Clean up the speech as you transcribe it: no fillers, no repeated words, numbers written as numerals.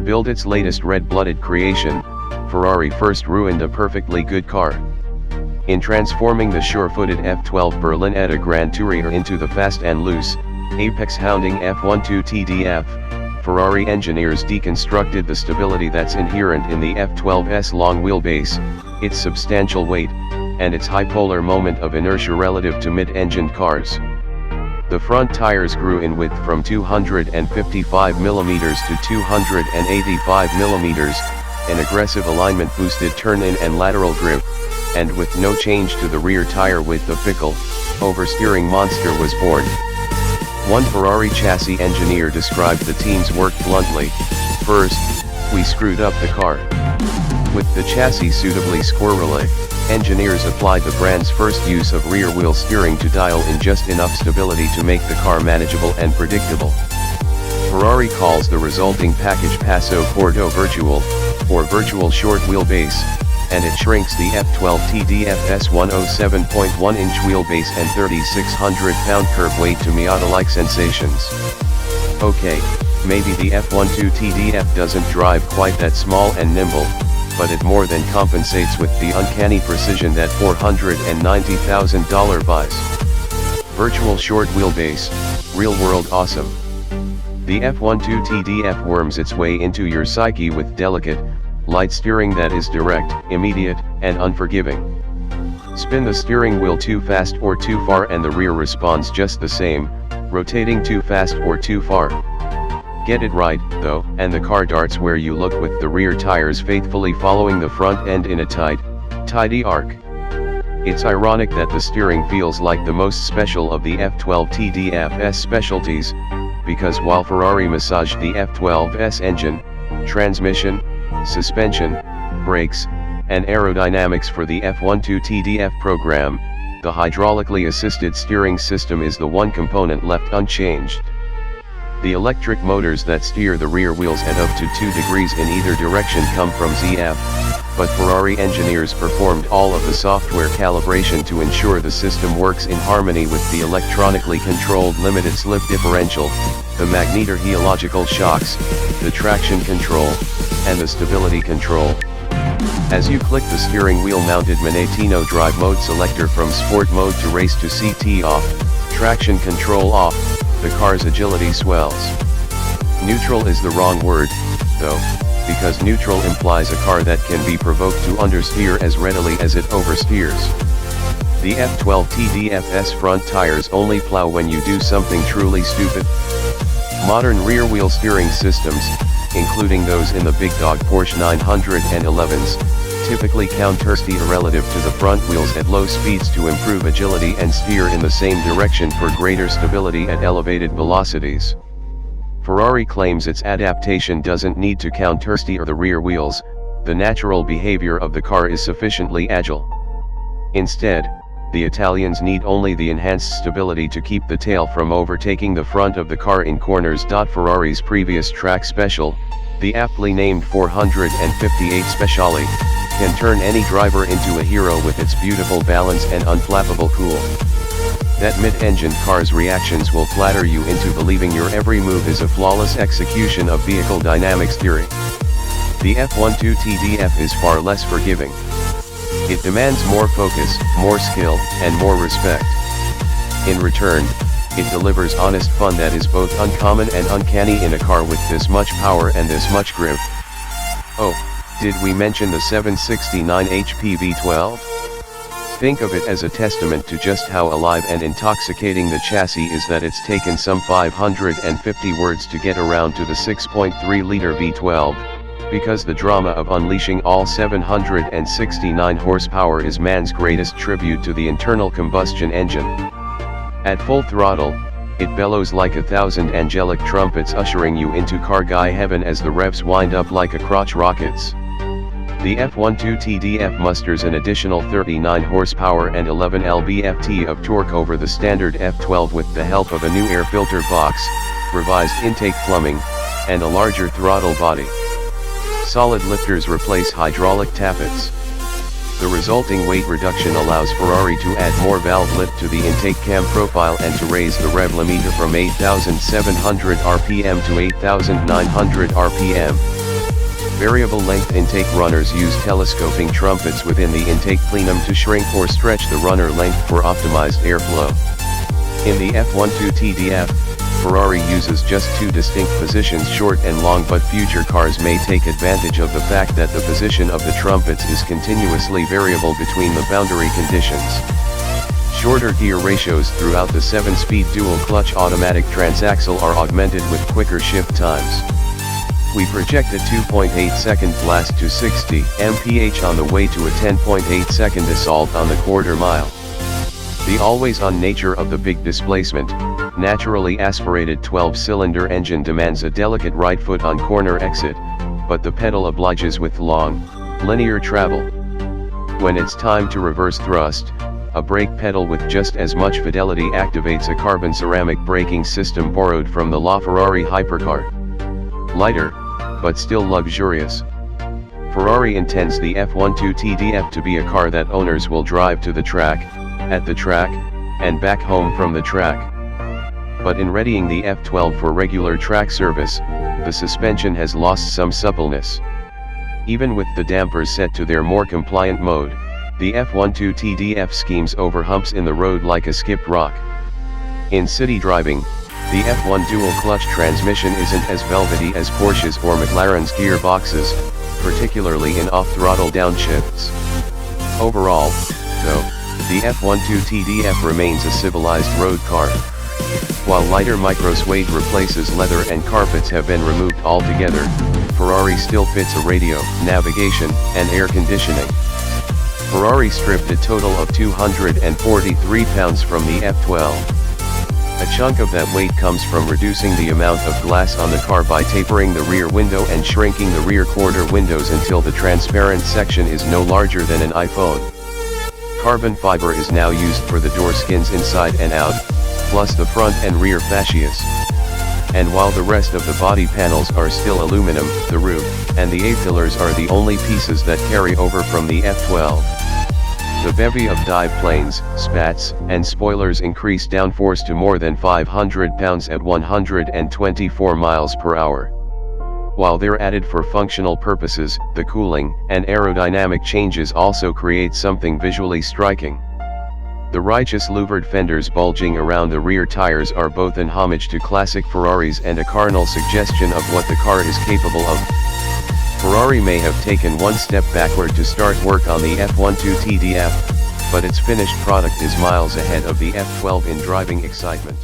build its latest red-blooded creation, Ferrari first ruined a perfectly good car. In transforming the sure-footed F12 Berlinetta Grand Tourer into the fast and loose, apex-hounding F12tdf, Ferrari engineers deconstructed the stability that's inherent in the F12's long wheelbase, its substantial weight, and its high polar moment of inertia relative to mid-engined cars. The front tires grew in width from 255mm to 285mm, an aggressive alignment boosted turn-in and lateral grip, and with no change to the rear tire width, the fickle, oversteering monster was born. One Ferrari chassis engineer described the team's work bluntly: "First, we screwed up the car. With the chassis suitably squirrely, engineers applied the brand's first use of rear-wheel steering to dial in just enough stability to make the car manageable and predictable." Ferrari calls the resulting package Passo Corto Virtual, or virtual short wheelbase, and it shrinks the F12tdf's 107.1-inch wheelbase and 3,600-pound curb weight to Miata-like sensations. Okay, maybe the F12tdf doesn't drive quite that small and nimble, but it more than compensates with the uncanny precision that $490,000 buys. Virtual short wheelbase, real-world awesome. The F12tdf worms its way into your psyche with delicate, light steering that is direct, immediate, and unforgiving. Spin the steering wheel too fast or too far and the rear responds just the same, rotating too fast or too far. Get it right, though, and the car darts where you look with the rear tires faithfully following the front end in a tight, tidy arc. It's ironic that the steering feels like the most special of the F12tdf's specialties, because while Ferrari massaged the F12's engine, transmission, suspension, brakes, and aerodynamics for the F12tdf program, the hydraulically assisted steering system is the one component left unchanged. The electric motors that steer the rear wheels at up to 2 degrees in either direction come from ZF, but Ferrari engineers performed all of the software calibration to ensure the system works in harmony with the electronically controlled limited slip differential, the magneto-helical shocks, the traction control, and the stability control. As you click the steering wheel mounted Magnetino drive mode selector from sport mode to race to CT off, traction control off, the car's agility swells. Neutral is the wrong word, though, because neutral implies a car that can be provoked to understeer as readily as it oversteers. The F12tdf's front tires only plow when you do something truly stupid. Modern rear-wheel steering systems, including those in the big dog Porsche 911s, typically countersteer relative to the front wheels at low speeds to improve agility and steer in the same direction for greater stability at elevated velocities. Ferrari claims its adaptation doesn't need to countersteer the rear wheels, the natural behavior of the car is sufficiently agile. Instead, the Italians need only the enhanced stability to keep the tail from overtaking the front of the car in corners. Ferrari's previous track special, the aptly named 458 Speciale, can turn any driver into a hero with its beautiful balance and unflappable cool. That mid-engine car's reactions will flatter you into believing your every move is a flawless execution of vehicle dynamics theory. The F12tdf is far less forgiving. It demands more focus, more skill, and more respect. In return, it delivers honest fun that is both uncommon and uncanny in a car with this much power and this much grip. Oh, did we mention the 769 HP V12? Think of it as a testament to just how alive and intoxicating the chassis is that it's taken some 550 words to get around to the 6.3-liter V12, because the drama of unleashing all 769 horsepower is man's greatest tribute to the internal combustion engine. At full throttle, it bellows like 1,000 angelic trumpets ushering you into car guy heaven as the revs wind up like a crotch rockets. The F12tdf musters an additional 39 horsepower and 11 lb-ft of torque over the standard F12 with the help of a new air filter box, revised intake plumbing, and a larger throttle body. Solid lifters replace hydraulic tappets. The resulting weight reduction allows Ferrari to add more valve lift to the intake cam profile and to raise the rev limiter from 8,700 rpm to 8,900 rpm. Variable length intake runners use telescoping trumpets within the intake plenum to shrink or stretch the runner length for optimized airflow. In the F12tdf, Ferrari uses just two distinct positions, short and long, but future cars may take advantage of the fact that the position of the trumpets is continuously variable between the boundary conditions. Shorter gear ratios throughout the 7-speed dual-clutch automatic transaxle are augmented with quicker shift times. We project a 2.8-second blast to 60 mph on the way to a 10.8-second assault on the quarter mile. The always-on nature of the big displacement, naturally aspirated 12-cylinder engine demands a delicate right foot on corner exit, but the pedal obliges with long, linear travel. When it's time to reverse thrust, a brake pedal with just as much fidelity activates a carbon ceramic braking system borrowed from the LaFerrari hypercar. Lighter, but still luxurious. Ferrari intends the F12tdf to be a car that owners will drive to the track, at the track, and back home from the track. But in readying the F12 for regular track service, the suspension has lost some suppleness. Even with the dampers set to their more compliant mode, the F12tdf schemes over humps in the road like a skipped rock. In city driving, the F1 dual-clutch transmission isn't as velvety as Porsche's or McLaren's gearboxes, particularly in off-throttle downshifts. Overall, though, the F12tdf remains a civilized road car. While lighter micro-suede replaces leather and carpets have been removed altogether, Ferrari still fits a radio, navigation, and air conditioning. Ferrari stripped a total of 243 pounds from the F12. A chunk of that weight comes from reducing the amount of glass on the car by tapering the rear window and shrinking the rear quarter windows until the transparent section is no larger than an iPhone. Carbon fiber is now used for the door skins inside and out, plus the front and rear fascias. And while the rest of the body panels are still aluminum, the roof and the A-pillars are the only pieces that carry over from the F12. The bevy of dive planes, spats, and spoilers increase downforce to more than 500 pounds at 124 miles per hour. While they're added for functional purposes, the cooling and aerodynamic changes also create something visually striking. The righteous louvered fenders bulging around the rear tires are both an homage to classic Ferraris and a carnal suggestion of what the car is capable of. Ferrari may have taken one step backward to start work on the F12tdf, but its finished product is miles ahead of the F12 in driving excitement.